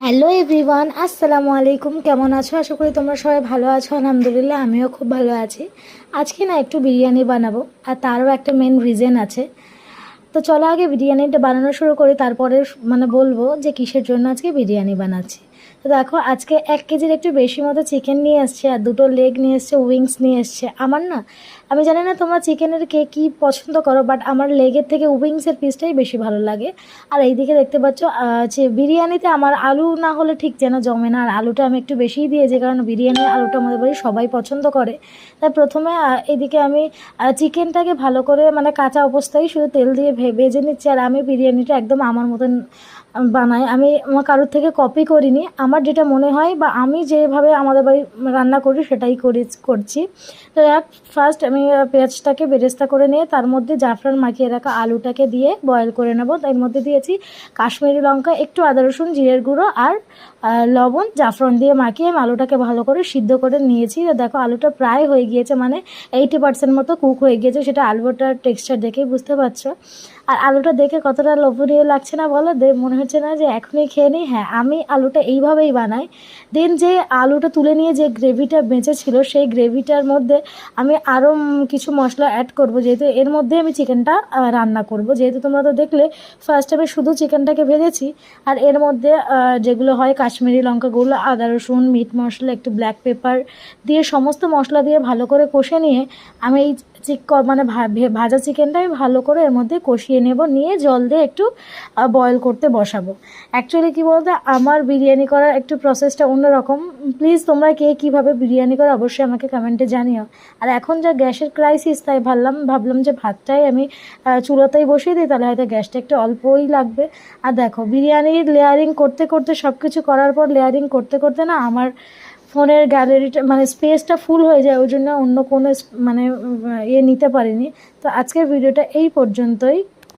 Hello everyone, আসসালামু আলাইকুম। কেমন আছো? আশা করি তোমরা সবাই ভালো আছো। আলহামদুলিল্লাহ, আমিও খুব ভালো আছি। আজকে না একটু বিরিয়ানি বানাবো, আর তারও একটা মেন রিজন আছে। তো চলো আগে বিরিয়ানিটা বানানো শুরু করি, তারপরে বলবো যে কিসের জন্য আজকে বিরিয়ানি বানাচ্ছি। তো দেখো, আজকে 1 কেজির একটু বেশি মতো চিকেন নিয়ে এসছে, আর দুটো লেগ নিয়ে এসছে, উইংস নিয়ে এসছে। আমার না, আমি জানি না তোমরা চিকেনের কে কী পছন্দ করো, বাট আমার লেগের থেকে উইংসের পিসটাই বেশি ভালো লাগে। আর এইদিকে দেখতে পাচ্ছ যে বিরিয়ানিতে আমার আলু না হলে ঠিক যেন জমে না, আর আলুটা আমি একটু বেশিই দিয়েছি, কারণ বিরিয়ানির আলুটা আমাদের বাড়ি সবাই পছন্দ করে। তাই প্রথমে এদিকে আমি চিকেনটাকে ভালো করে কাঁচা অবস্থায় শুধু তেল দিয়ে ভেজে নিচ্ছি। আর আমি বিরিয়ানিটা একদম আমার মতন বানাই। আমি আমার কারোর থেকে কপি করিনি, আমার যেটা মনে হয় বা আমি যেভাবে আমাদের বাড়ি রান্না করি সেটাই করছি। তো ফার্স্ট আমি পেঁয়াজটাকে বেরেস্তা করে নিয়ে তার মধ্যে জাফরান মাখিয়ে রাখা আলুটাকে দিয়ে বয়েল করে নেব। তার মধ্যে দিয়েছি কাশ্মীরি লঙ্কা, একটু আদা রসুন জিরের গুঁড়ো আর লবণ, জাফরান দিয়ে মাখিয়ে আমি আলুটাকে ভালো করে সিদ্ধ করে নিয়েছি। তো দেখো, আলুটা প্রায় হয়ে গিয়েছে, 80% মতো কুক হয়ে গিয়েছে, সেটা আলুটার টেক্সচার দেখেই বুঝতে পারছো। আর আলুটা দেখে কতটা লোভনীয় লাগছে না বলো? মনে হচ্ছে না যে এখনই খেয়ে নিই? হ্যাঁ, আমি আলুটা এইভাবেই বানাই। দেন যে আলুটা তুলে নিয়ে যে গ্রেভিটা বেঁচেছিল, সেই গ্রেভিটার মধ্যে আমি আরও কিছু মশলা অ্যাড করব, যেহেতু এর মধ্যে আমি চিকেনটা রান্না করব। যেহেতু তোমরা তো দেখলে ফার্স্ট আমি শুধু চিকেনটাকে ভেজেছি, আর এর মধ্যে যেগুলো হয় কাশ্মীরি লঙ্কাগুলো, আদা রসুন, মিট মশলা, একটু ব্ল্যাক পেপার দিয়ে সমস্ত মশলা দিয়ে ভালো করে কষে নিয়ে আমি এই ভাজা চিকেনটা আমি ভালো করে এর মধ্যে কষিয়ে নেব, নিয়ে জল দিয়ে একটু বয়েল করতে বসাবো। অ্যাকচুয়ালি কী বলতে, আমার বিরিয়ানি করার একটু প্রসেসটা অন্যরকম। প্লিজ তোমরা কে কীভাবে বিরিয়ানি করো অবশ্যই আমাকে কমেন্টে জানিও। আর এখন যা গ্যাসের ক্রাইসিস, তাই ভাবলাম যে ভাতটাই আমি চুলাতেই বসিয়ে দিই, তাহলে হয়তো গ্যাসটা একটু অল্পই লাগবে। আর দেখো, বিরিয়ানির লেয়ারিং করতে করতে সব কিছু করার পর লেয়ারিং করতে করতে না আমার ফোনের গ্যালারিটা স্পেসটা ফুল হয়ে যায়, ওই জন্য অন্য কোনো নিতে পারিনি। তো আজকের ভিডিওটা এই পর্যন্তই।